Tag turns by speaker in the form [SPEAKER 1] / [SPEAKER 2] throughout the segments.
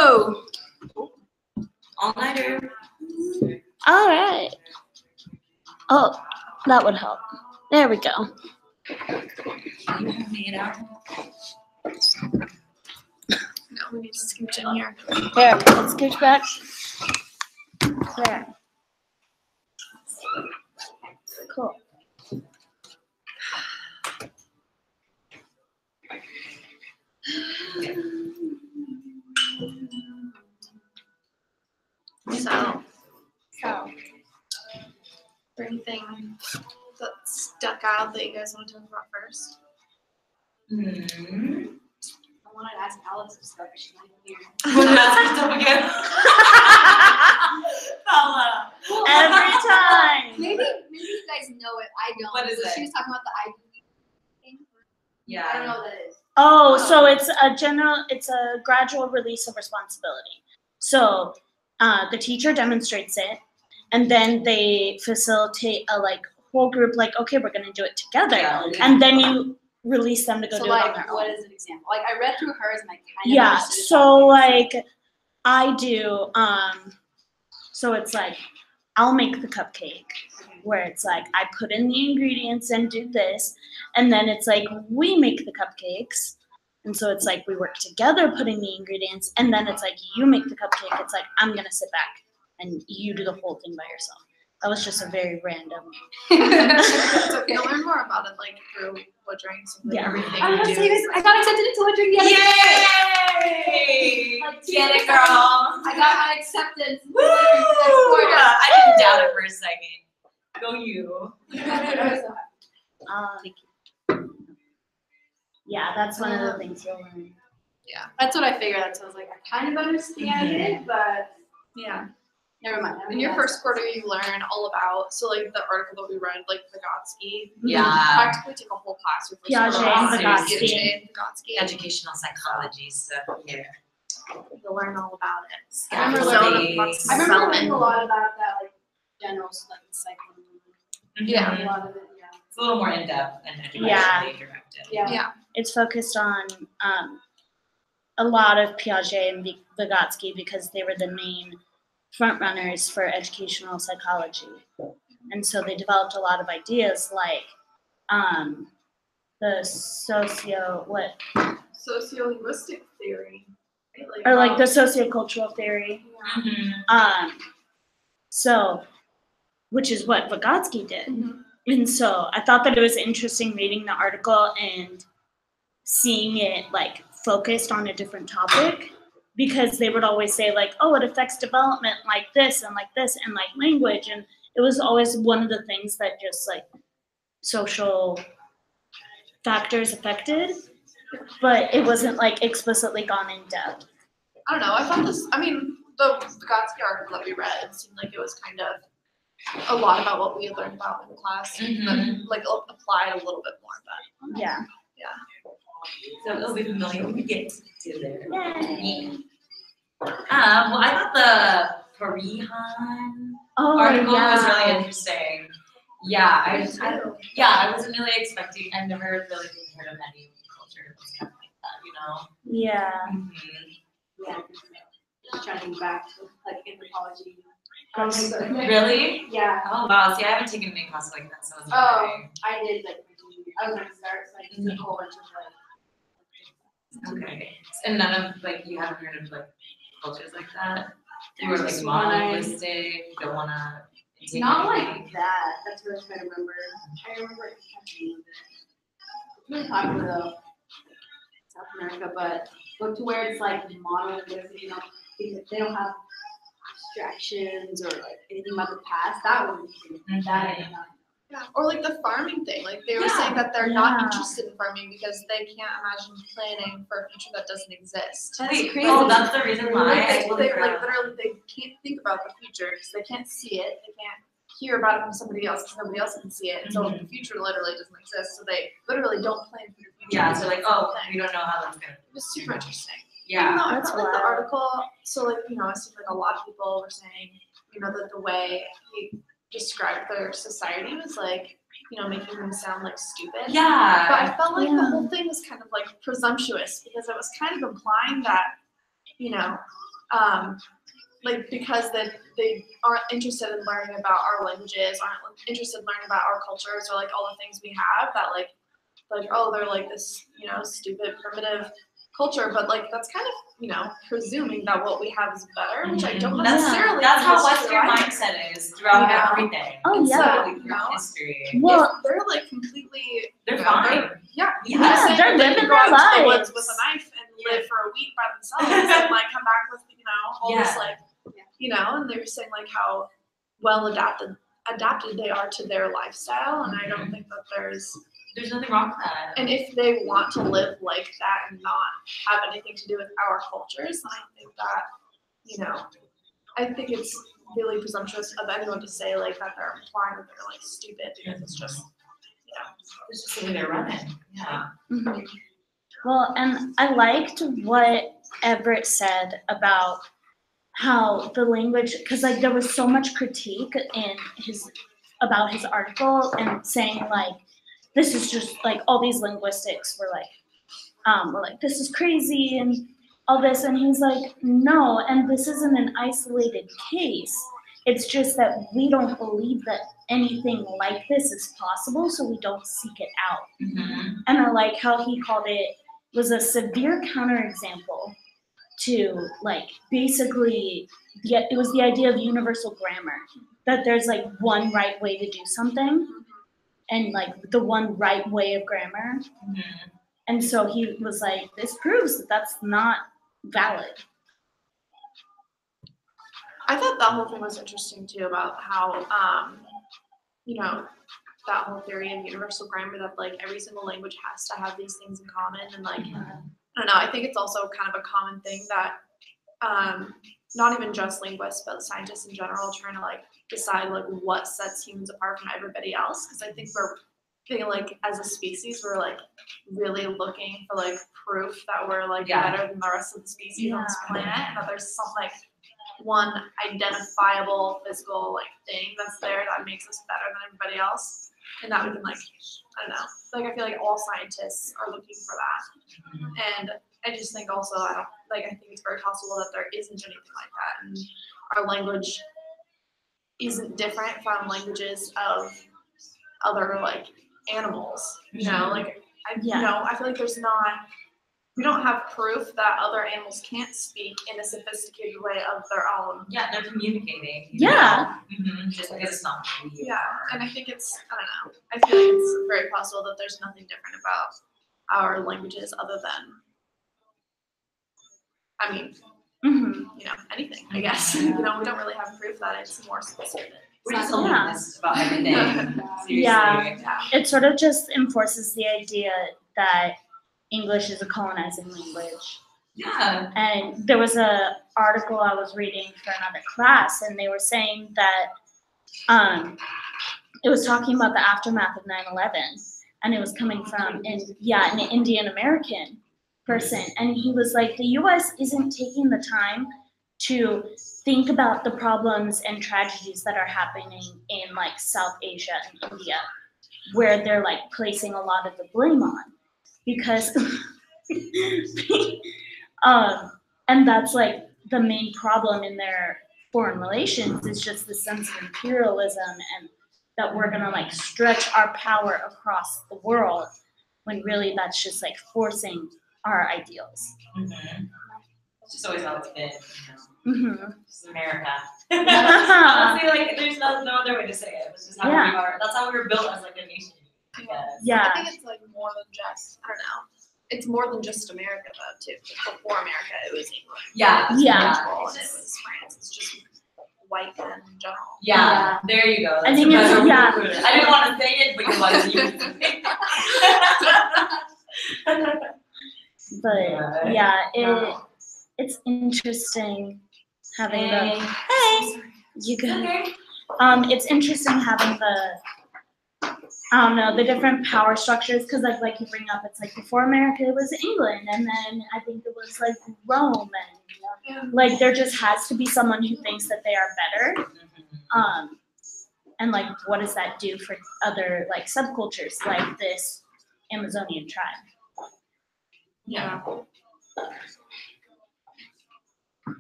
[SPEAKER 1] go.
[SPEAKER 2] All-nighter.
[SPEAKER 1] All right. Oh, that would help. There we go.
[SPEAKER 3] No, we need to scooch in here.
[SPEAKER 1] Here, let's scooch back. There. Cool.
[SPEAKER 3] So, is there anything that stuck out that you guys want to talk about first?
[SPEAKER 4] I wanted to ask Alex some stuff, but she's not even here.
[SPEAKER 2] Want to ask yourself again? Paula.
[SPEAKER 1] Every time.
[SPEAKER 4] Maybe you guys know it. I don't.
[SPEAKER 2] What is
[SPEAKER 4] So
[SPEAKER 2] it?
[SPEAKER 4] She was talking about the IB thing.
[SPEAKER 2] Yeah.
[SPEAKER 4] I don't know what that is.
[SPEAKER 1] Oh, so it's a gradual release of responsibility. So the teacher demonstrates it, and then they facilitate a whole group, okay, we're gonna do it together, and then you release them to go
[SPEAKER 4] So
[SPEAKER 1] do it on their own.
[SPEAKER 4] what is an example? I read through hers and I kind of
[SPEAKER 1] Yeah,
[SPEAKER 4] understood
[SPEAKER 1] so
[SPEAKER 4] it.
[SPEAKER 1] I do, so it's I'll make the cupcake, where it's I put in the ingredients and do this, and then it's we make the cupcakes, and so it's we work together putting the ingredients, and then it's you make the cupcake, it's I'm gonna sit back and you do the whole thing by yourself. That was just a very random.
[SPEAKER 3] It's okay. You'll learn more about it through what drinks and everything
[SPEAKER 4] I
[SPEAKER 3] you
[SPEAKER 4] was
[SPEAKER 3] do.
[SPEAKER 4] gonna say this. I got accepted into a drink the other day.
[SPEAKER 2] Yay!
[SPEAKER 4] Like,
[SPEAKER 2] Get it, girl.
[SPEAKER 4] I got my acceptance.
[SPEAKER 2] Woo! I didn't doubt it for a second. Go you.
[SPEAKER 1] Yeah, that's one of the things you'll learn.
[SPEAKER 3] Yeah.
[SPEAKER 4] That's what I figured. That's what I was like, I kind of understand it, but
[SPEAKER 3] Yeah.
[SPEAKER 4] never mind.
[SPEAKER 3] In your first quarter, you learn all about, so the article that we read, Vygotsky.
[SPEAKER 2] Yeah.
[SPEAKER 3] Practically take a whole class. Your first
[SPEAKER 1] Piaget and
[SPEAKER 3] quarter.
[SPEAKER 1] Vygotsky.
[SPEAKER 3] Piaget and Vygotsky.
[SPEAKER 2] Educational psychology stuff here.
[SPEAKER 3] You'll learn all about it.
[SPEAKER 4] I remember learning a lot about that, general psychology.
[SPEAKER 3] Yeah.
[SPEAKER 4] A lot of it, yeah.
[SPEAKER 2] It's a little more in-depth and educationally
[SPEAKER 1] Yeah.
[SPEAKER 2] directed.
[SPEAKER 4] Yeah.
[SPEAKER 3] Yeah.
[SPEAKER 1] It's focused on a lot of Piaget and Vygotsky because they were the main front runners for educational psychology. And so they developed a lot of ideas the
[SPEAKER 3] Sociolinguistic theory.
[SPEAKER 1] or the sociocultural theory.
[SPEAKER 2] Mm-hmm.
[SPEAKER 1] So, which is what Vygotsky did.
[SPEAKER 3] Mm-hmm.
[SPEAKER 1] And so I thought that it was interesting reading the article and seeing it focused on a different topic, because they would always say oh, it affects development like this and language, and it was always one of the things that just social factors affected, but it wasn't explicitly gone in depth.
[SPEAKER 3] I don't know. I thought the Vygotsky article that we read, it seemed like it was kind of a lot about what we had learned about in class, but applied a little bit more. But
[SPEAKER 1] Yeah.
[SPEAKER 2] So it'll be familiar when we get to there.
[SPEAKER 1] Yay.
[SPEAKER 2] Well, I thought the Parihan article was really interesting. Yeah, I wasn't really expecting. I've never really heard of any culture that's kind of like that,
[SPEAKER 1] Yeah.
[SPEAKER 4] Yeah. Just trying to think back to anthropology.
[SPEAKER 2] Really?
[SPEAKER 4] Yeah.
[SPEAKER 2] Oh wow. See, I haven't taken any class like that, so I was wondering.
[SPEAKER 4] I did I was gonna start a whole bunch of
[SPEAKER 2] Okay. And none of you haven't heard of cultures like that? You were
[SPEAKER 4] Just one I-
[SPEAKER 2] monolithic, don't wanna take
[SPEAKER 4] not
[SPEAKER 2] anything.
[SPEAKER 4] like that. That's what I was trying to remember. I remember it catching a bit. It's really popular though. South America, but to where it's monolithic, they don't have abstractions or anything about the past. That would be that.
[SPEAKER 3] yeah, or the farming thing. They were saying that they're not interested in farming because they can't imagine planning for a future that doesn't exist.
[SPEAKER 4] That's
[SPEAKER 2] Wait,
[SPEAKER 4] crazy.
[SPEAKER 2] oh, that's the reason why.
[SPEAKER 3] They literally they can't think about the future because they can't see it. They can't hear about it from somebody else because nobody else can see it. And so the future literally doesn't exist. So they literally don't plan for the future.
[SPEAKER 2] Yeah, so we don't know how that's gonna.
[SPEAKER 3] It was super interesting.
[SPEAKER 2] Yeah.
[SPEAKER 3] No, I
[SPEAKER 1] That's
[SPEAKER 3] felt the
[SPEAKER 1] wild.
[SPEAKER 3] article. So it seemed a lot of people were saying, that the way he described their society was making them sound stupid.
[SPEAKER 2] Yeah.
[SPEAKER 3] But I felt the whole thing was kind of presumptuous because it was kind of implying that, like because they aren't interested in learning about our languages, aren't interested in learning about our cultures or like all the things we have that like oh, they're like this, stupid primitive culture, but like that's kind of, presuming that what we have is better, which I don't necessarily.
[SPEAKER 2] That's how
[SPEAKER 3] think is
[SPEAKER 2] Western
[SPEAKER 3] right.
[SPEAKER 2] mindset is throughout everything.
[SPEAKER 1] Oh,
[SPEAKER 2] and
[SPEAKER 1] yeah.
[SPEAKER 2] So, throughout history.
[SPEAKER 1] Well,
[SPEAKER 3] they're like completely.
[SPEAKER 2] They're fine.
[SPEAKER 1] They're living
[SPEAKER 3] go out
[SPEAKER 1] their
[SPEAKER 3] to the
[SPEAKER 1] lives
[SPEAKER 3] woods with a knife and live for a week by themselves and like come back with all this like and they were saying like how well adapted they are to their lifestyle, and I don't think that there's
[SPEAKER 2] nothing wrong with that.
[SPEAKER 3] And if they want to live like that and not have anything to do with our cultures, then I think that I think it's really presumptuous of anyone to say like that they're implying that they're like stupid, because it's just
[SPEAKER 2] it's just the way they're running. Yeah.
[SPEAKER 1] Mm-hmm. Well, and I liked what Everett said about how the language, because like there was so much critique about his article and saying like this is just like all these linguistics were like this is crazy and all this, and he's like, no, and this isn't an isolated case. It's just that we don't believe that anything like this is possible, so we don't seek it out.
[SPEAKER 2] Mm-hmm.
[SPEAKER 1] And I like how he called it was a severe counterexample to like basically it was the idea of universal grammar, that there's like one right way to do something and like the one right way of grammar.
[SPEAKER 2] Mm-hmm.
[SPEAKER 1] And so he was like, this proves that that's not valid.
[SPEAKER 3] I thought that whole thing was interesting too, about how that whole theory of universal grammar, that like every single language has to have these things in common, and like I don't know, I think it's also kind of a common thing that not even just linguists but scientists in general trying to like decide like what sets humans apart from everybody else, because I think we're feeling like as a species we're like really looking for like proof that we're like better than the rest of the species on this planet, and that there's some like one identifiable physical like thing that's there that makes us better than everybody else, and that we can like I don't know, like I feel like all scientists are looking for that. And I just think also I think it's very possible that there isn't anything like that, and our language isn't different from languages of other like animals, like I feel like we don't have proof that other animals can't speak in a sophisticated way of their own.
[SPEAKER 2] Yeah, they're communicating.
[SPEAKER 1] Mm-hmm.
[SPEAKER 2] Just because it's not real.
[SPEAKER 3] Yeah, and I think it's, I don't know, I feel like it's very possible that there's nothing different about our languages other than, anything, I guess. We don't really have proof that it's more specific.
[SPEAKER 2] We're just a linguist about everything.
[SPEAKER 1] Yeah. It sort of just enforces the idea that English is a colonizing language.
[SPEAKER 2] Yeah.
[SPEAKER 1] And there was an article I was reading for another class, and they were saying that it was talking about the aftermath of 9/11, and it was coming from an Indian American person, and he was like, the U.S. isn't taking the time to think about the problems and tragedies that are happening in like South Asia and India, where they're like placing a lot of the blame on. Because and that's like the main problem in their foreign relations is just the sense of imperialism, and that we're gonna like stretch our power across the world, when really that's just like forcing our ideals.
[SPEAKER 2] Mm-hmm. It's just always how it's been.
[SPEAKER 1] Mm-hmm.
[SPEAKER 2] It's America. Honestly, like there's no other way to say it. It's just how we are. That's how we were built as like a nation.
[SPEAKER 1] Yeah.
[SPEAKER 3] I think it's like more than just, I don't know. It's more than just America though too. Before America, it was England.
[SPEAKER 1] Yeah.
[SPEAKER 3] And it was France. It's just white men in general.
[SPEAKER 2] Yeah. There you go.
[SPEAKER 1] I think it's
[SPEAKER 2] I didn't want to say it, but you wanted to.
[SPEAKER 1] But it's interesting having it's interesting having the different power structures, because like you bring up, it's like before America it was England, and then I think it was like Rome, and like there just has to be someone who thinks that they are better. And like what does that do for other like subcultures like this Amazonian tribe?
[SPEAKER 2] Yeah.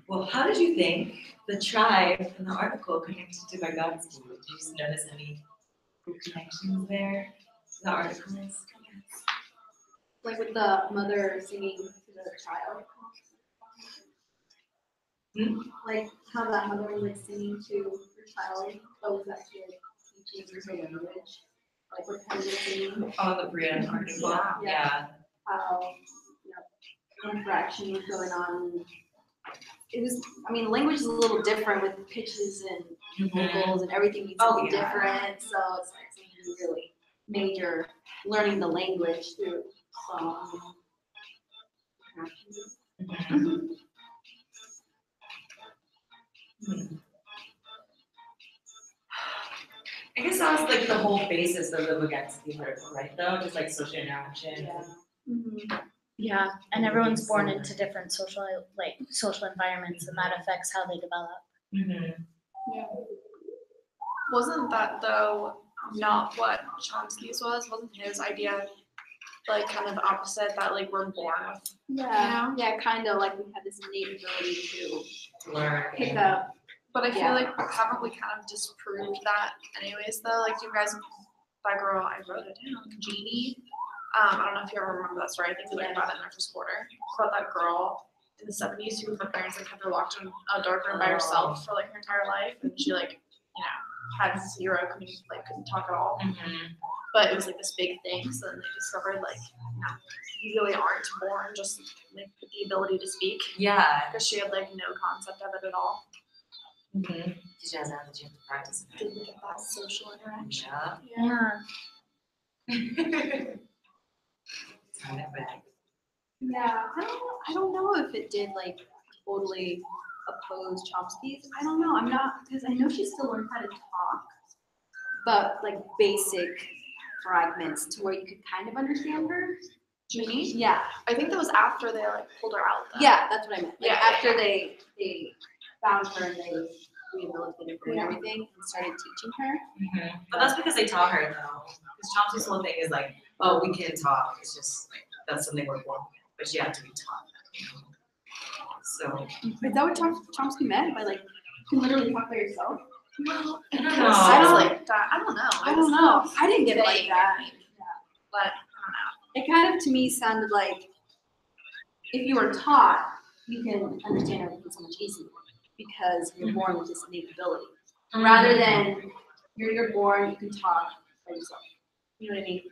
[SPEAKER 2] Well, how did you think the tribe in the article connected to Vygotsky? Did you notice any connections there? The articles?
[SPEAKER 4] Like with the mother singing to the child. Like how that mother was like singing to her child, but was actually like teaching her language. Like what kind of singing.
[SPEAKER 2] Oh, the Brianna article. Yeah.
[SPEAKER 4] How interaction was going on. It was, I mean, language is a little different with pitches and vocals and everything needs to be different. So it's like something really major, learning the language through song.
[SPEAKER 2] I guess that was like the whole basis of the Vygotsky article, right? Though, just like social interaction.
[SPEAKER 1] Yeah, and everyone's born into different social environments, and that affects how they develop.
[SPEAKER 3] Yeah. Wasn't that though not what Chomsky's was? Wasn't his idea like kind of the opposite, that like we're born with?
[SPEAKER 4] Yeah, yeah, kind of like we have this innate ability to
[SPEAKER 2] Learn.
[SPEAKER 4] pick up.
[SPEAKER 3] But I feel like haven't we kind of disproved that anyways though? Like you guys, that girl, I wrote it down, Jeannie. I don't know if you ever remember that story. I think we learned about it in our first quarter. About that girl in the 70s who her parents like had her locked in a dark room by herself for like her entire life, and she like, you know, had zero community, like couldn't talk at all. But it was like this big thing. So then they discovered like, no, you really aren't born just like with the ability to speak.
[SPEAKER 2] Yeah.
[SPEAKER 3] Because she had like no concept of it at all.
[SPEAKER 2] She doesn't have to practice.
[SPEAKER 3] Didn't get that social interaction.
[SPEAKER 1] Yeah.
[SPEAKER 4] Yeah, I don't know if it did like totally oppose Chomsky's. I don't know. I'm not, because I know she still learned how to talk, but like basic fragments to where you could kind of understand her.
[SPEAKER 3] Jeannie?
[SPEAKER 4] Yeah.
[SPEAKER 3] I think that was after they like pulled her out though.
[SPEAKER 4] Yeah, that's what I meant. Like
[SPEAKER 3] Yeah,
[SPEAKER 4] after they found her and they rehabilitated her and everything and started teaching her.
[SPEAKER 2] But that's because they taught her though. Because Chomsky's whole thing is like, oh, we can talk. It's just like that's something we're born with, but you have to be taught that. You know? So
[SPEAKER 4] Is that what Chomsky meant by like you can literally talk by yourself?
[SPEAKER 3] Well,
[SPEAKER 2] I don't
[SPEAKER 3] it
[SPEAKER 2] know.
[SPEAKER 3] sounds like that. I don't know.
[SPEAKER 4] I don't know. I didn't get it like
[SPEAKER 3] vague,
[SPEAKER 4] that.
[SPEAKER 3] but I don't know.
[SPEAKER 4] It kind of to me sounded like if you were taught, you can understand everything so much easier because you're born with this innate ability. Rather than you're born, you can talk by yourself. You know what I mean?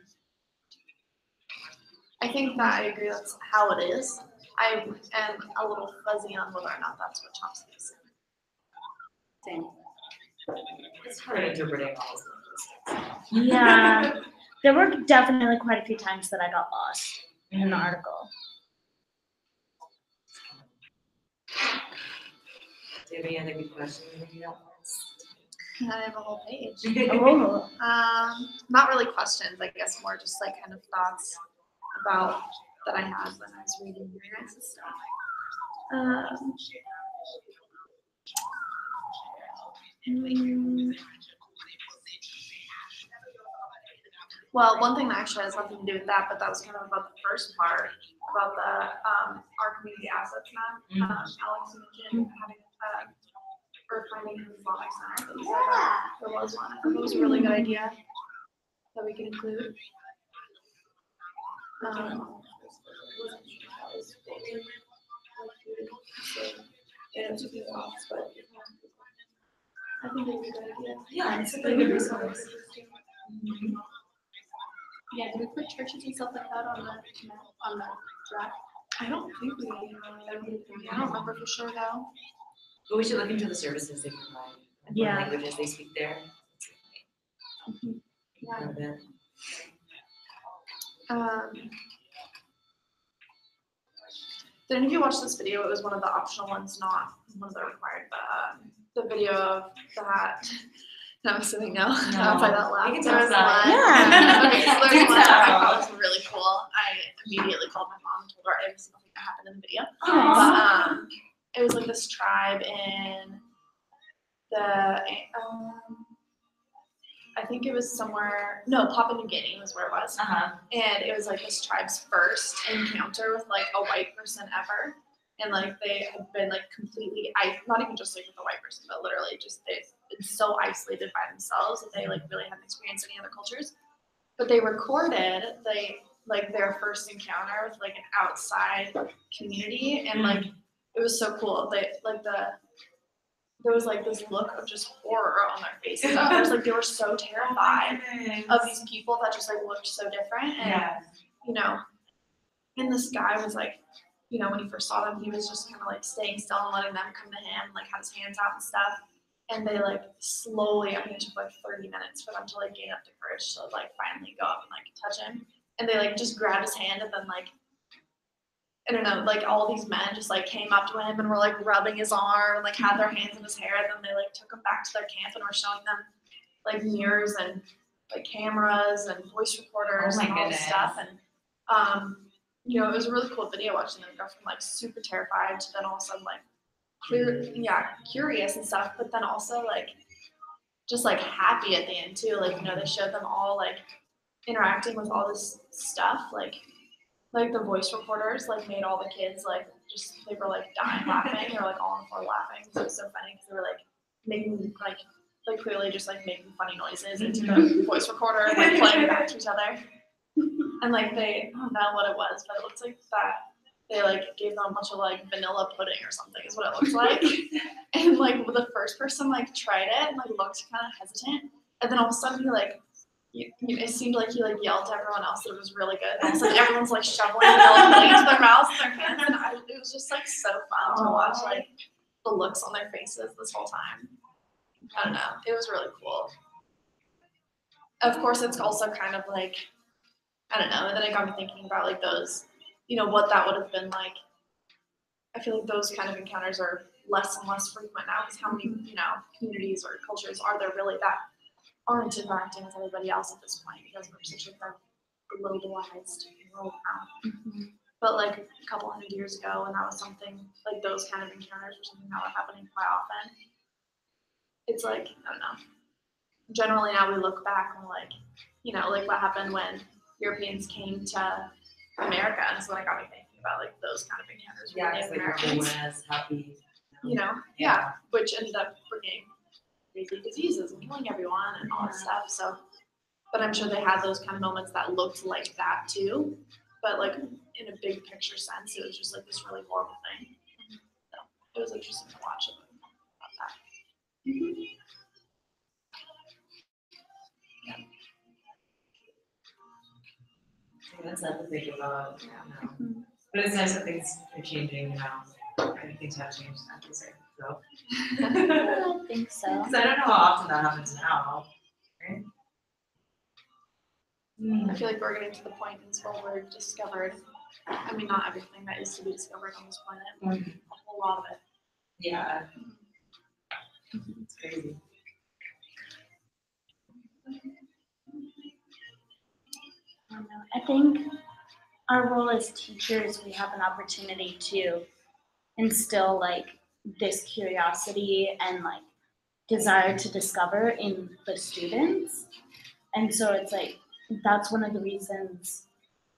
[SPEAKER 3] I think that I agree that's how it is. I am a little fuzzy on whether or not that's what Chomsky is saying.
[SPEAKER 4] Same.
[SPEAKER 2] it's hard interpreting all those things.
[SPEAKER 1] Yeah. There were definitely quite a few times that I got lost in the article.
[SPEAKER 2] Do you have any other good questions that you don't
[SPEAKER 3] And I have a whole page.
[SPEAKER 1] Oh.
[SPEAKER 3] Not really questions, I guess more just like kind of thoughts about that I had when I was reading your guys' stuff. Well, one thing that actually has nothing to do with that, but that was kind of about the first part about the our community assets map. Alex mentioned having or finding an Islamic center. There was one. I thought it was a really good idea that we could include. I think it's a good idea.
[SPEAKER 2] Yeah, it's a pretty good resource.
[SPEAKER 4] Yeah, do we put churches and stuff like that on the draft?
[SPEAKER 3] I don't think we did. I don't remember for sure though.
[SPEAKER 2] But we should look into the services they provide. And
[SPEAKER 1] Yeah.
[SPEAKER 2] what languages they speak there.
[SPEAKER 3] Yeah. Did any of you watch this video? It was one of the optional ones, not one of the required, but the video of that. No, I'm assuming no. Not by that laugh.
[SPEAKER 2] We can
[SPEAKER 3] There was
[SPEAKER 2] talk about it.
[SPEAKER 3] one.
[SPEAKER 1] Yeah.
[SPEAKER 3] Okay, so there's one that I thought was really cool. I immediately called my mom and told her every single thing that happened in the video. But, it was like this tribe in the I think it was somewhere, no, Papua New Guinea was where it was.
[SPEAKER 2] Uh-huh.
[SPEAKER 3] And it was like this tribe's first encounter with like a white person ever. and like they had been like completely, not even just like with a white person, but literally just they've been so isolated by themselves that they like really haven't experienced any other cultures. But they recorded their first encounter with like an outside community, and like it was so cool. There was like this look of just horror on their faces. At first, like they were so terrified of these people that just like looked so different. And you know, and this guy was like, you know, when he first saw them, he was just kind of like staying still and letting them come to him, like had his hands out and stuff. And they like slowly, I mean, it took like 30 minutes for them to like gain up the courage to like finally go up and like touch him. And they like just grabbed his hand, and then like, I don't know, like all these men just like came up to him and were like rubbing his arm, like had their hands in his hair. And then they like took him back to their camp and were showing them like mirrors and like cameras and voice recorders and all this stuff. And you know, it was a really cool video watching them go from like super terrified to then all of a sudden like curious and stuff, but then also like just like happy at the end too. Like, you know, they showed them all like interacting with all this stuff, like the voice recorders like made all the kids like just they were like dying laughing. They were like all on the floor laughing. So it was so funny because they were like making like clearly just like making funny noises into the voice recorder and like playing it back to each other. And like I don't know what it was, but it looks like that they like gave them a bunch of like vanilla pudding or something is what it looks like. And like the first person like tried it and like looked kind of hesitant, and then all of a sudden he like it seemed like he like yelled to everyone else that it was really good. And all of a sudden everyone's like shoveling vanilla pudding into their mouths and their hands, and it was just like so fun to watch like the looks on their faces this whole time. I don't know, it was really cool. Of course, it's also kind of like, I don't know, and then it got me thinking about like those, you know, what that would have been like. I feel like those kind of encounters are less and less frequent now, because how many, you know, communities or cultures are there really that aren't interacting with everybody else at this point, because we're such a globalized world now. But like a couple hundred years ago, when that was something, like those kind of encounters were something that were happening quite often. It's like, I don't know. Generally now we look back and we're like, you know, like what happened when Europeans came to America, and so then it got me thinking about like those kind of encounters with Native Americans.
[SPEAKER 2] Happy.
[SPEAKER 3] You know, which ended up bringing crazy diseases and killing everyone and all that stuff. So, but I'm sure they had those kind of moments that looked like that too, but like in a big picture sense, it was just like this really horrible thing. So it was interesting to watch it about that.
[SPEAKER 2] That's not to think about. No. But it's nice that things are changing now. I think things have changed now, so.
[SPEAKER 1] I think so.
[SPEAKER 2] Because I don't know how often that happens now, right?
[SPEAKER 3] I feel like we're getting to the point in this world where we've discovered, I mean, not everything that is to be discovered on this planet, but a whole lot of it.
[SPEAKER 2] Yeah. It's crazy.
[SPEAKER 1] I think our role as teachers, we have an opportunity to instill like this curiosity and like desire to discover in the students. And so it's like, that's one of the reasons,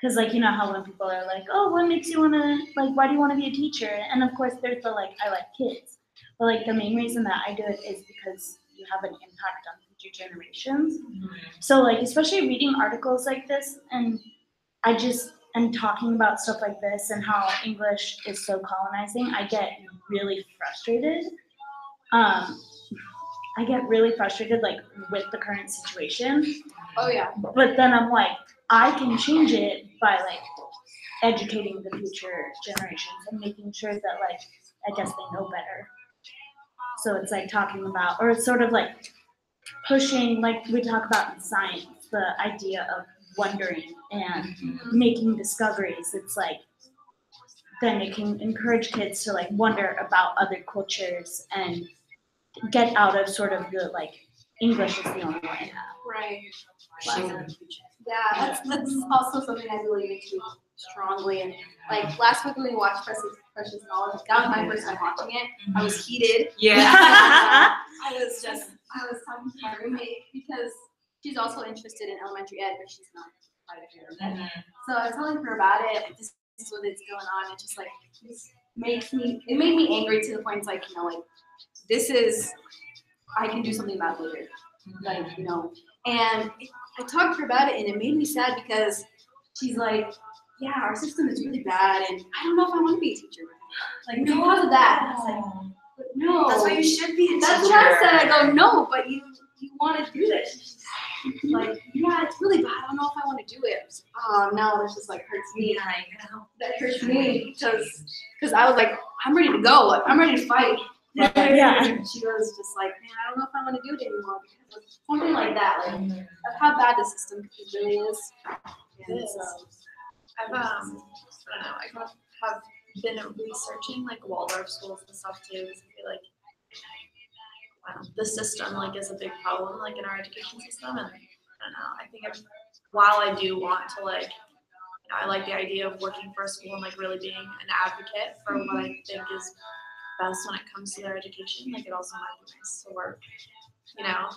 [SPEAKER 1] because like, you know how when people are like, oh, what makes you want to, like, why do you want to be a teacher? And of course there's the like, I like kids. But like the main reason that I do it is because you have an impact on future generations. So like, especially reading articles like this, and I just am talking about stuff like this and how English is so colonizing, I get really frustrated. I get really frustrated like with the current situation.
[SPEAKER 3] Oh yeah.
[SPEAKER 1] But then I'm like, I can change it by like educating the future generations and making sure that like, I guess they know better. So it's like talking about, or it's sort of like pushing, like we talk about in science, the idea of wondering and making discoveries. It's like, then it can encourage kids to like wonder about other cultures and get out of sort of the like, English is the only way.
[SPEAKER 4] Right. Yeah, that's also something I believe into strongly. And like last week when we watched Precious Knowledge, that was my first time watching it. I was heated.
[SPEAKER 2] Yeah.
[SPEAKER 4] I was talking to my roommate because she's also interested in elementary ed, but she's not quite a parent. So I was telling her about it. Like, this is what's going on. It's just like made me angry to the point, it's like, you know, like, this is, I can do something about it later. Like, you know, and I talked to her about it and it made me sad because she's like, yeah, our system is really bad and I don't know if I want to be a teacher. Like, because of that. And I was like, but no.
[SPEAKER 2] That's why you should be a teacher.
[SPEAKER 4] That's what I said. I go, no, but you want to do this. Like, yeah, it's really bad. I don't know if I want to do it. Now this just like hurts me.
[SPEAKER 2] Yeah, I know.
[SPEAKER 4] That hurts me because I was like, I'm ready to go. Like, I'm ready to fight.
[SPEAKER 1] Yeah.
[SPEAKER 4] And she was just like, man, I don't know if I want to do it anymore because of something like that, like of how bad the system really is. And so,
[SPEAKER 3] I've I don't know, I kind of have been researching like Waldorf schools and stuff too. Because I feel like the system like is a big problem like in our education system, and I don't know. I think while I do want to like, you know, I like the idea of working for a school and like really being an advocate for what I think is best when it comes to their education. Like, it also might be nice to work, you know,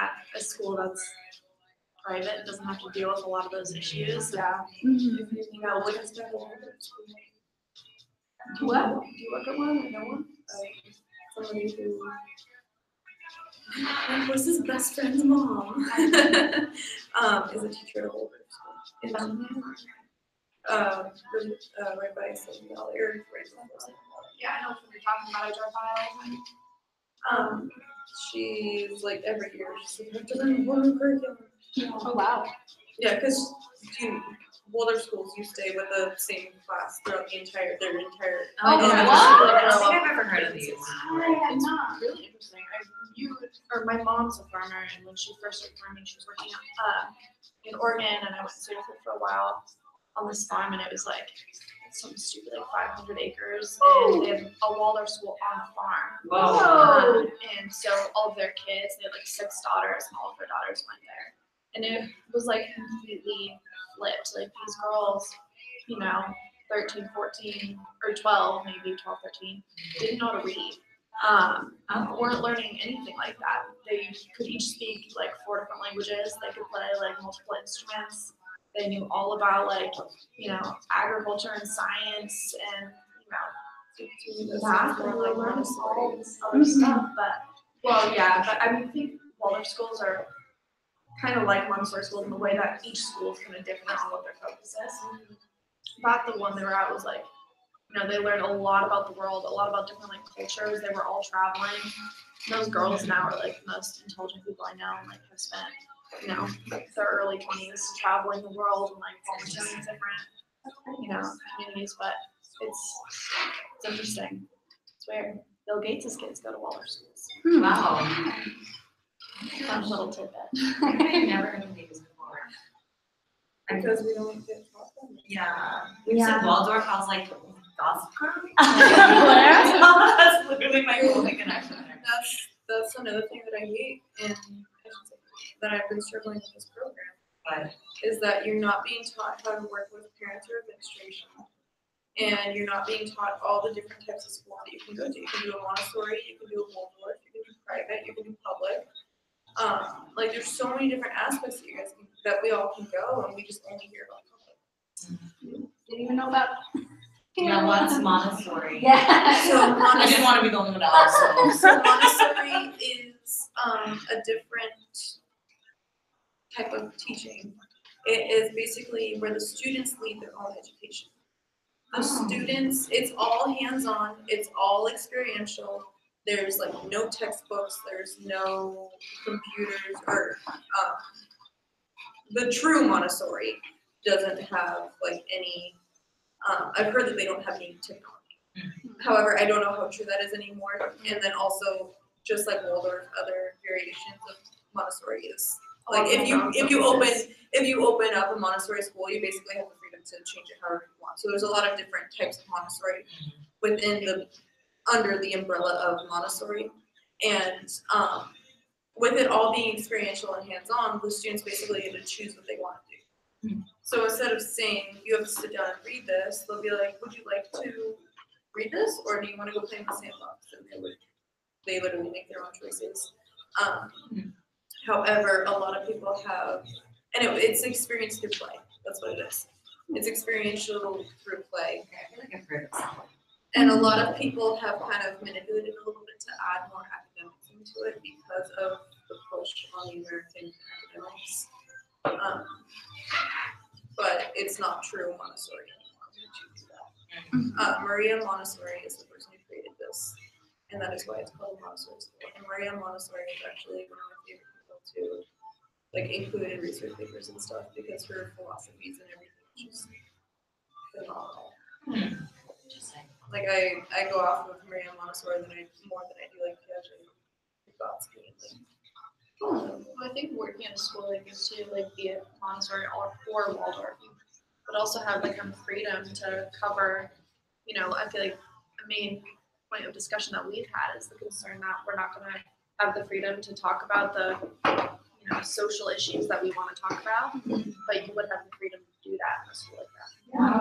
[SPEAKER 3] at a school that's private and doesn't have to deal with a lot of those issues.
[SPEAKER 4] yeah.
[SPEAKER 3] You know, what is that?
[SPEAKER 4] What?
[SPEAKER 3] Do you work at one or no one? Somebody who. Like, what's his best friend's mom? Is a teacher at a Waldorf school. In Bethlehem. Right by Silicon Valley or right before Silicon Valley. Yeah, I know what you're talking about. I drive by all the time. She's like every year she's like, I have to learn one curriculum.
[SPEAKER 4] Oh wow.
[SPEAKER 3] Yeah, because Waldorf schools, you stay with the same class throughout their entire.
[SPEAKER 4] Oh,
[SPEAKER 2] yeah.
[SPEAKER 4] what?
[SPEAKER 2] I don't think I've ever heard of these.
[SPEAKER 3] It's really interesting. My mom's a farmer, and when she first started farming, she was working in Oregon, and I went to stay with her for a while on this farm, and it was like something stupid, like 500 acres, and they had a Waldorf school on the farm.
[SPEAKER 2] Whoa.
[SPEAKER 3] And so all of their kids, they had like 6 daughters, and all of their daughters went there. And it was like completely flipped. Like, these girls, you know, 13, 14, or 12, maybe 12, 13, didn't know how to read. Weren't learning anything like that. They could each speak like 4 different languages. They could play like multiple instruments. They knew all about like, you know, agriculture and science, and you know, like Montessori and other stuff. But I mean, I think Waldorf schools are kind of like Montessori schools in the way that each school is kind of different on what their focus is. But the one they were at was like, you know, they learned a lot about the world, a lot about different like cultures. They were all traveling. And those girls now are like the most intelligent people I know, and like have spent, you know, like their early 20s traveling the world and like volunteering in different, you know, communities. But it's interesting. It's weird. Bill Gates' kids go to Waldorf schools.
[SPEAKER 2] Wow.
[SPEAKER 3] Fun little tidbit.
[SPEAKER 2] I've never heard of these before.
[SPEAKER 3] Because we don't get taught them.
[SPEAKER 2] Yeah. We said Waldorf, I was like, Gossip Girl?
[SPEAKER 1] Where?
[SPEAKER 2] That's literally my only connection there.
[SPEAKER 3] That's another thing that I hate, and that I've been struggling with this program.
[SPEAKER 2] But
[SPEAKER 3] is that you're not being taught how to work with parents or administration. And you're not being taught all the different types of school that you can go to. You can do a Montessori, you can do a Waldorf, you can do private, you can do public. Like, there's so many different aspects that you guys can, that we all can go, and we just only hear about public.
[SPEAKER 4] Didn't even know about.
[SPEAKER 2] yeah, what's Montessori?
[SPEAKER 4] Yeah.
[SPEAKER 3] So
[SPEAKER 2] I didn't want to be the only one to ask.
[SPEAKER 3] So Montessori is a different type of teaching. It is basically where the students lead their own education. The students, it's all hands-on, it's all experiential. There's like no textbooks, there's no computers, or the true Montessori doesn't have like any, I've heard that they don't have any technology. However, I don't know how true that is anymore. And then also, just like Waldorf, other variations of Montessori is like if you open up a Montessori school, you basically have the freedom to change it however you want. So there's a lot of different types of Montessori under the umbrella of Montessori, and with it all being experiential and hands-on, the students basically get to choose what they want to do. So instead of saying you have to sit down and read this, they'll be like, would you like to read this, or do you want to go play in the sandbox? And they literally make their own choices. However, a lot of people have, and it's experience through play. That's what it is. It's experiential through play.
[SPEAKER 2] Okay, I feel like I've heard of something.
[SPEAKER 3] And a lot of people have kind of manipulated a little bit to add more academics into it because of the push on the American academics. But it's not true Montessori anymore. Maria Montessori is the person who created this, and that is why it's called Montessori School. And Maria Montessori is actually one of my favorite people to like include in research papers and stuff because her philosophies and everything is just phenomenal. Like I go off of Maria Montessori more than I do like Piaget, Vygotsky, and like. Well, I think working in a school like is to like be a Montessori or Waldorf, but also have like freedom to cover. You know, I feel like the main point of discussion that we've had is the concern that we're not going to have the freedom to talk about the social issues that we want to talk about, but you would have the freedom to do that in a school like that.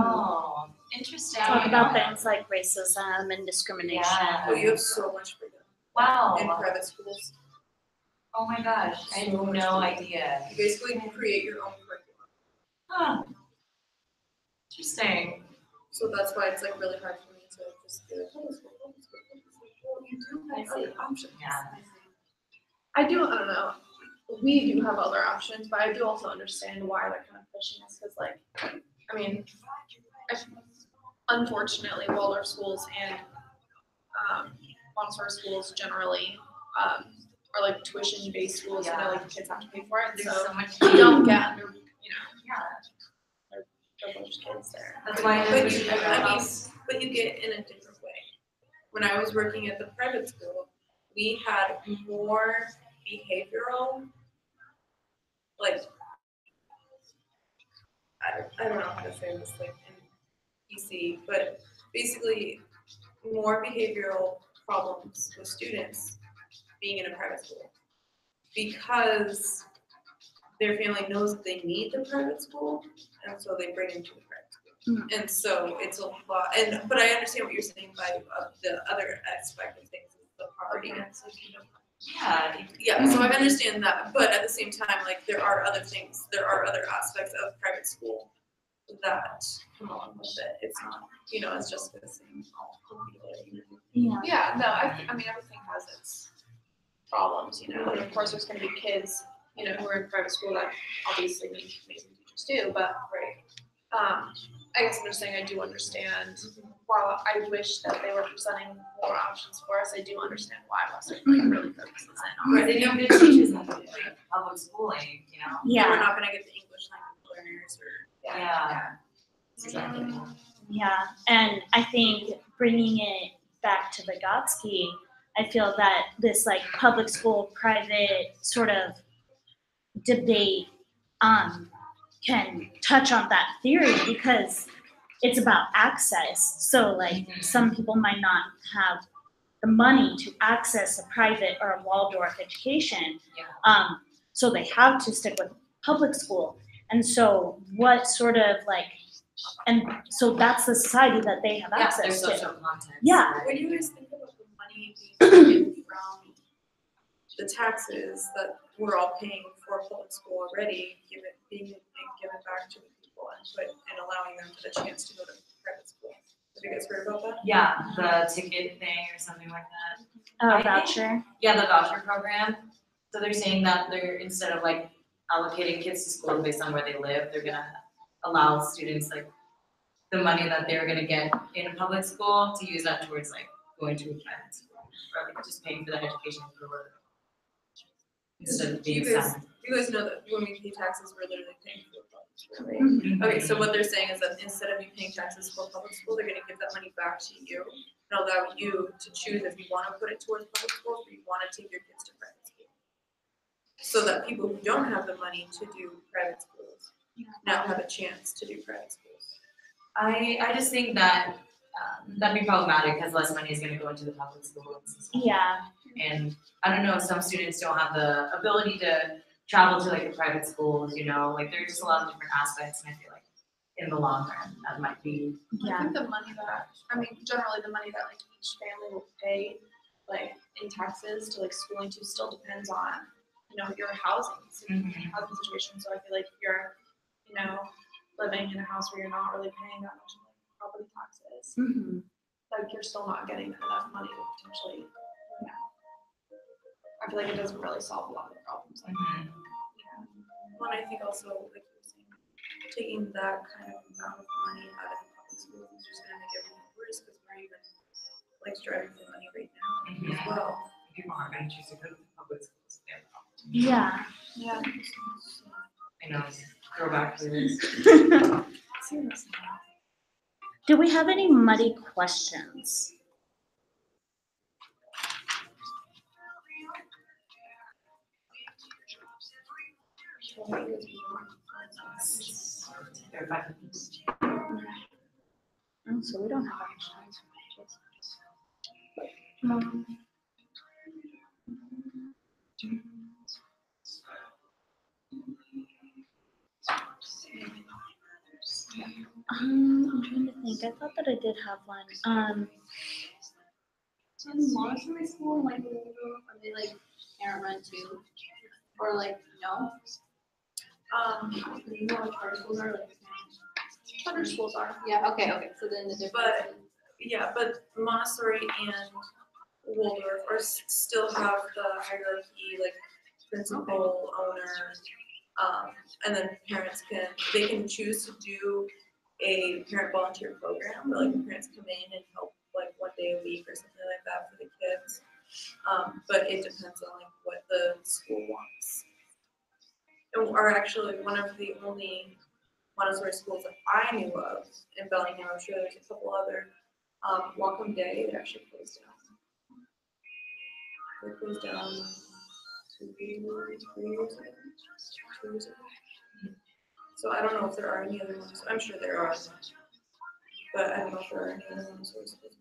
[SPEAKER 2] Oh, interesting.
[SPEAKER 1] Talk about things like racism and discrimination.
[SPEAKER 2] Yeah.
[SPEAKER 3] Oh, you have so much freedom.
[SPEAKER 2] Wow.
[SPEAKER 3] In private schools.
[SPEAKER 2] Oh my gosh, I had no idea.
[SPEAKER 3] You basically create your own curriculum.
[SPEAKER 2] Huh. Interesting.
[SPEAKER 3] So that's why it's like really hard for me to just be like, oh, you do have other options.
[SPEAKER 2] Yeah.
[SPEAKER 3] I don't know. We do have other options, but I do also understand why they're kind of pushing us because, like, I mean, unfortunately, Waldorf schools and Montessori schools generally are like tuition-based schools,
[SPEAKER 2] Yeah.
[SPEAKER 3] like the kids have to pay for it.
[SPEAKER 2] There's
[SPEAKER 3] So
[SPEAKER 2] so much
[SPEAKER 3] you don't get under,
[SPEAKER 2] Yeah.
[SPEAKER 3] privileged kids there.
[SPEAKER 2] That's why
[SPEAKER 3] But you get it in a different way. When I was working at the private school, we had more behavioral, like, I don't know how to say this like in PC, but basically more behavioral problems with students being in a private school because their family knows that they need the private school, and so they bring them to the private school. And so it's a lot. But I understand what you're saying by the other aspect of things, the poverty. Yeah. So I understand that, but at the same time, like there are other things, there are other aspects of private school that come along with it. It's not, it's just the same. Yeah. No, I mean everything has its problems, and of course there's going to be kids, who are in private school that obviously need amazing teachers too. But I guess I'm just saying I do understand. While I wish that they were presenting more options for us, I do understand why Western really focuses in on.
[SPEAKER 2] They don't get teachers in public schooling,
[SPEAKER 1] Yeah.
[SPEAKER 3] We're not going to get the English language learners or
[SPEAKER 2] Exactly.
[SPEAKER 1] Yeah, and I think bringing it back to Vygotsky, I feel that this like public school, private sort of debate can touch on that theory because it's about access. So like some people might not have the money to access a private or a Waldorf education. So they have to stick with public school. And so what sort of like, and so that's the society that they have access
[SPEAKER 2] their
[SPEAKER 1] to.
[SPEAKER 2] social content.
[SPEAKER 1] Yeah.
[SPEAKER 3] What do you guys think about the money being taken from the taxes that we're all paying for public school already, being given back to the people and allowing them the chance to go to private school? Have you guys heard about that?
[SPEAKER 2] Yeah, the ticket thing or something like that.
[SPEAKER 1] A voucher.
[SPEAKER 2] Yeah, the voucher program. So they're saying that they're, instead of like allocating kids to school based on where they live, they're gonna allow students like the money that they're gonna get in a public school to use that towards like going to a private school or like just paying for that education for work. Instead of being signed.
[SPEAKER 3] You guys know that when we pay taxes, we're literally paying for public school, right? Okay, so what they're saying is that instead of you paying taxes for public school, they're gonna give that money back to you and allow you to choose if you wanna put it towards public schools or you wanna take your kids to private school. So that people who don't have the money to do private schools now have a chance to do private schools.
[SPEAKER 2] I just think that that'd be problematic because less money is gonna go into the public schools.
[SPEAKER 1] Yeah.
[SPEAKER 2] And I don't know, some students don't have the ability to travel to like the private schools, like there's just a lot of different aspects, and I feel like in the long run that might be.
[SPEAKER 3] I think the money generally the money that like each family will pay like in taxes to like schooling too still depends on your housing situation. So I feel like if you're living in a house where you're not really paying that much in like property taxes, like you're still not getting enough money to potentially. I feel like it doesn't really solve a lot of the problems.
[SPEAKER 5] Well, I think also, like you were saying, taking that kind of amount of money out of the public schools is just gonna make everything worse, because we're even like striving for money right now as well.
[SPEAKER 2] People aren't gonna choose to go to the public schools.
[SPEAKER 1] Yeah.
[SPEAKER 3] Yeah.
[SPEAKER 2] I know, throwback to this.
[SPEAKER 1] Do we have any muddy questions? Oh, so we don't have any. I'm trying to think. I thought that I did have one.
[SPEAKER 4] So in Montessori school, like, are they like parent run too? Or like, no? You know what charter schools are like?
[SPEAKER 3] Charter schools are.
[SPEAKER 4] Yeah, okay, so then the difference is.
[SPEAKER 5] Yeah, but Montessori and Waldorf are still have the hierarchy, like principal, owner, and then parents can choose to do a parent volunteer program, where like the parents come in and help like 1 day a week or something like that for the kids. But it depends on like what the school wants. Or actually, one of the only Montessori schools that I knew of in Bellingham, I'm sure there's a couple other, Welcome Day, it actually closed down. It closed down 2 years ago. So I don't know if there are any other ones. I'm sure there are, but I don't know if there are any other Montessori schools.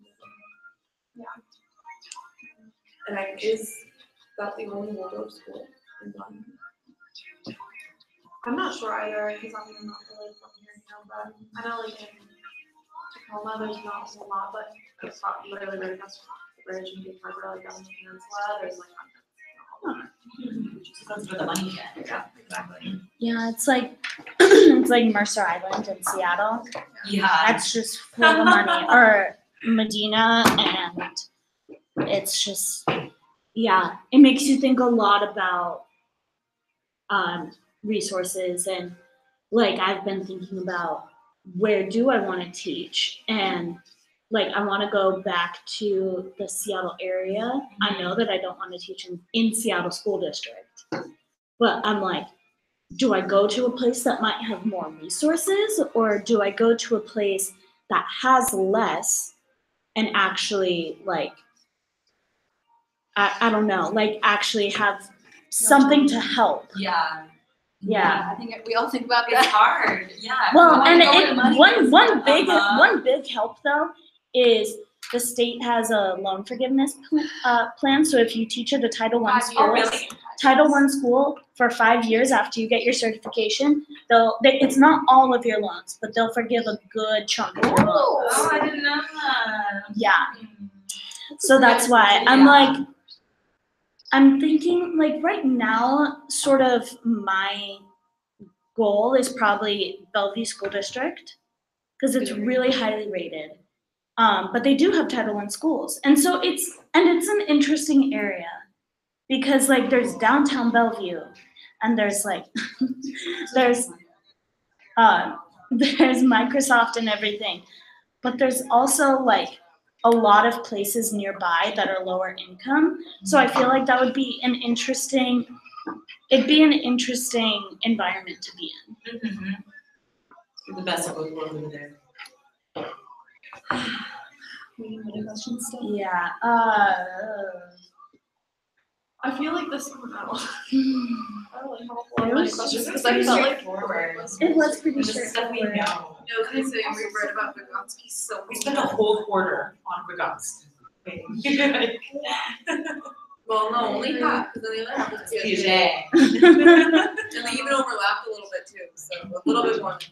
[SPEAKER 3] Yeah.
[SPEAKER 5] And is that the only Waldorf school in Bellingham?
[SPEAKER 3] I'm not sure either, because I'm not really from here now, but I know like in Tacoma, there's not a whole lot, but it's not literally right across the bridge and Big Harbor, like down the peninsula, there's like.
[SPEAKER 2] That's where the money is.
[SPEAKER 3] Yeah, exactly.
[SPEAKER 1] Yeah, it's like it's like Mercer Island in Seattle.
[SPEAKER 2] Yeah.
[SPEAKER 1] That's just full of money. Or Medina, and it's just, yeah, it makes you think a lot about resources, and like I've been thinking about where do I want to teach, and like I want to go back to the Seattle area. I know that I don't want to teach in Seattle School District, but I'm like, do I go to a place that might have more resources, or do I go to a place that has less and actually like, I don't know, like actually have something to help?
[SPEAKER 2] Yeah.
[SPEAKER 1] Yeah.
[SPEAKER 4] I think we all think about
[SPEAKER 2] It's
[SPEAKER 4] that.
[SPEAKER 2] hard, yeah.
[SPEAKER 1] Well,
[SPEAKER 2] When
[SPEAKER 1] and
[SPEAKER 2] you go where the money goes,
[SPEAKER 1] one big help though is the state has a loan forgiveness plan. So if you teach at a Title I school,
[SPEAKER 2] Oh, really?
[SPEAKER 1] Title I school for 5 years after you get your certification, it's not all of your loans, but they'll forgive a good chunk of your loans.
[SPEAKER 2] Oh, I didn't know that.
[SPEAKER 1] Yeah. So that's why I'm thinking like right now, sort of my goal is probably Bellevue School District, because it's really highly rated. But they do have Title I schools. And so it's an interesting area, because like there's downtown Bellevue, and there's like there's Microsoft and everything, but there's also like a lot of places nearby that are lower income. So I feel like that would be an interesting environment to be in.
[SPEAKER 2] Mm-hmm. The best of both worlds over there.
[SPEAKER 3] Any questions still?
[SPEAKER 1] Yeah.
[SPEAKER 3] I feel like this one, I don't really have a whole lot
[SPEAKER 1] It
[SPEAKER 3] of
[SPEAKER 1] was
[SPEAKER 3] questions,
[SPEAKER 2] just
[SPEAKER 3] because I felt like.
[SPEAKER 2] straightforward.
[SPEAKER 1] It was pretty
[SPEAKER 2] This is stuff we
[SPEAKER 1] straightforward.
[SPEAKER 2] know.
[SPEAKER 5] No, considering we read about Vygotsky so
[SPEAKER 2] We spent a whole quarter on Vygotsky.
[SPEAKER 5] well, no, only half, because then the other half was Piaget.
[SPEAKER 2] Piaget.
[SPEAKER 5] And they even overlapped a little bit too, so a little bit more than half.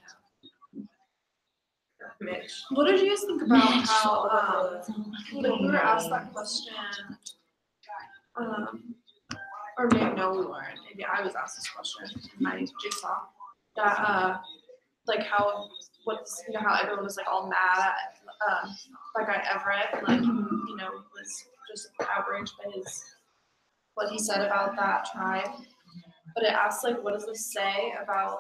[SPEAKER 5] Mitch.
[SPEAKER 3] What did you guys think about how,
[SPEAKER 1] Like,
[SPEAKER 3] we were asked that question, or maybe no, we weren't, maybe I was asked this question in my jigsaw, that, like how, how everyone was like all mad at that guy Everett, like, you know, was just outraged by what he said about that tribe. But it asks, like, what does this say about,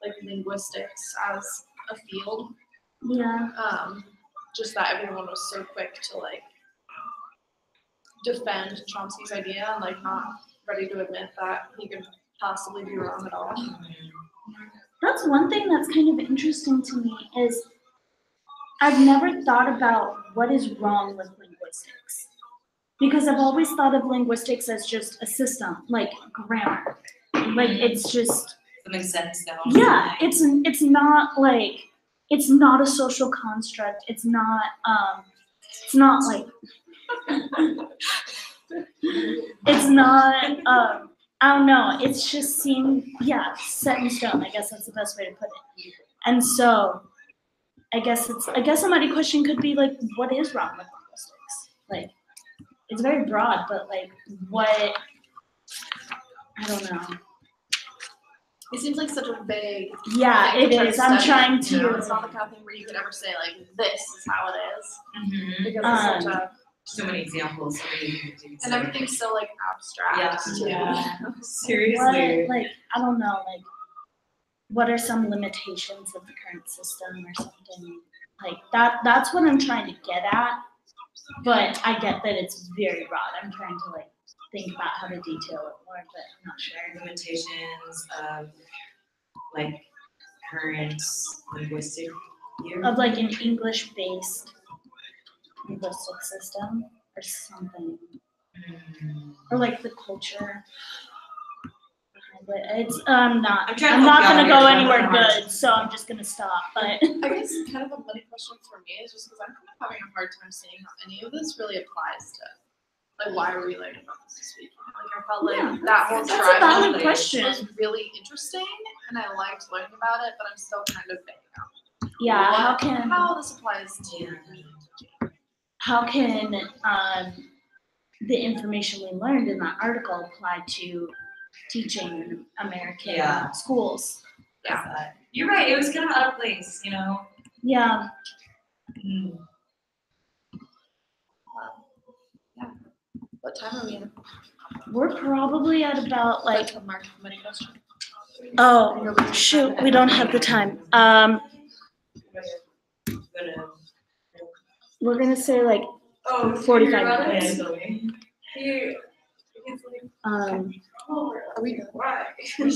[SPEAKER 3] like, linguistics as a field?
[SPEAKER 1] Yeah.
[SPEAKER 3] Just that everyone was so quick to, like, defend Chomsky's idea and, like, not ready to admit that he could possibly be wrong at all.
[SPEAKER 1] That's one thing that's kind of interesting to me is I've never thought about what is wrong with linguistics. Because I've always thought of linguistics as just a system, like grammar. Like it's just
[SPEAKER 2] That makes sense though.
[SPEAKER 1] yeah, it's not like it's not a social construct. It's not like it's not I don't know, it's just set in stone. I guess that's the best way to put it. And so I guess a muddy question could be like, what is wrong with linguistics? Like it's very broad, but like what I don't know.
[SPEAKER 3] It seems like such a vague.
[SPEAKER 1] Yeah,
[SPEAKER 3] thing
[SPEAKER 1] it
[SPEAKER 3] to try
[SPEAKER 1] is.
[SPEAKER 3] to
[SPEAKER 1] I'm
[SPEAKER 3] study,
[SPEAKER 1] trying
[SPEAKER 3] you know?
[SPEAKER 1] to.
[SPEAKER 3] It's not the kind of thing where you could ever say like, this is how it is,
[SPEAKER 2] Mm-hmm.
[SPEAKER 3] because it's such a,
[SPEAKER 2] So many examples, so many different things.
[SPEAKER 3] and everything's so like abstract too.
[SPEAKER 2] Yeah.
[SPEAKER 1] What,
[SPEAKER 2] Seriously.
[SPEAKER 1] like I don't know, like what are some limitations of the current system or something like that? That's what I'm trying to get at. But I get that it's very broad. I'm trying to like think about how to detail it more, but I'm not sure.
[SPEAKER 2] Limitations of like current linguistic view.
[SPEAKER 1] Of like an English-based linguistic system or something, or like the culture. But it's
[SPEAKER 2] I'm
[SPEAKER 1] not
[SPEAKER 2] trying to help you out
[SPEAKER 1] gonna
[SPEAKER 2] here,
[SPEAKER 1] go
[SPEAKER 2] but I'm
[SPEAKER 1] anywhere
[SPEAKER 2] having a hard
[SPEAKER 1] good, so I'm just gonna stop. But
[SPEAKER 3] I guess kind of a muddy question for me is just because I'm kind of having a hard time seeing how any of this really applies to, like, why are we learning about this week? Like, I felt like
[SPEAKER 1] Yeah,
[SPEAKER 3] that whole
[SPEAKER 1] that's a
[SPEAKER 3] tribe
[SPEAKER 1] valid
[SPEAKER 3] thing
[SPEAKER 1] question.
[SPEAKER 3] was really interesting, and I liked learning about it, but I'm still kind of vague on
[SPEAKER 1] yeah,
[SPEAKER 3] how this applies to me.
[SPEAKER 1] how can the information we learned in that article apply to teaching in American schools?
[SPEAKER 3] Yeah.
[SPEAKER 2] You're right. It was kind of out of place, you know.
[SPEAKER 1] Yeah.
[SPEAKER 3] What time are we in?
[SPEAKER 1] We're probably at about like,
[SPEAKER 3] a mark muddy question.
[SPEAKER 1] oh shoot, we don't have the time. We're gonna say like 45 minutes.
[SPEAKER 3] Are we done?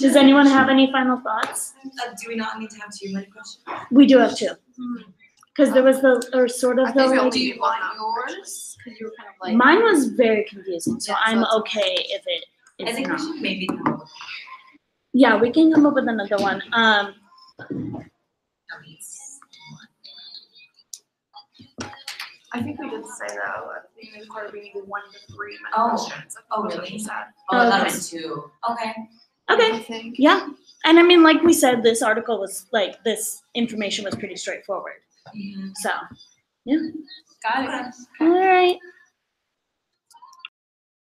[SPEAKER 1] Does anyone have any final thoughts?
[SPEAKER 2] Do we not need to have 2 many questions?
[SPEAKER 1] We do have two. Because there was sort of
[SPEAKER 3] Do you want yours? Because you were kind of like.
[SPEAKER 1] mine was very confusing, so
[SPEAKER 3] Yeah, so
[SPEAKER 1] I'm
[SPEAKER 3] it's
[SPEAKER 1] okay if it
[SPEAKER 2] I
[SPEAKER 1] is
[SPEAKER 2] think we
[SPEAKER 1] not.
[SPEAKER 2] should maybe come up with
[SPEAKER 1] Yeah, we can come up with another one.
[SPEAKER 2] at least.
[SPEAKER 3] I think we did say though, at the beginning of the quarter, we needed 1 to 3 many
[SPEAKER 2] Oh.
[SPEAKER 3] questions.
[SPEAKER 2] Oh,
[SPEAKER 3] That's what
[SPEAKER 2] really?
[SPEAKER 3] she said.
[SPEAKER 2] Oh, I thought
[SPEAKER 1] Okay.
[SPEAKER 2] it was 2. Okay.
[SPEAKER 1] Okay.
[SPEAKER 3] I think.
[SPEAKER 1] Yeah. And I mean, like we said, this article was like, this information was pretty straightforward. So, yeah.
[SPEAKER 3] Got it.
[SPEAKER 1] All right.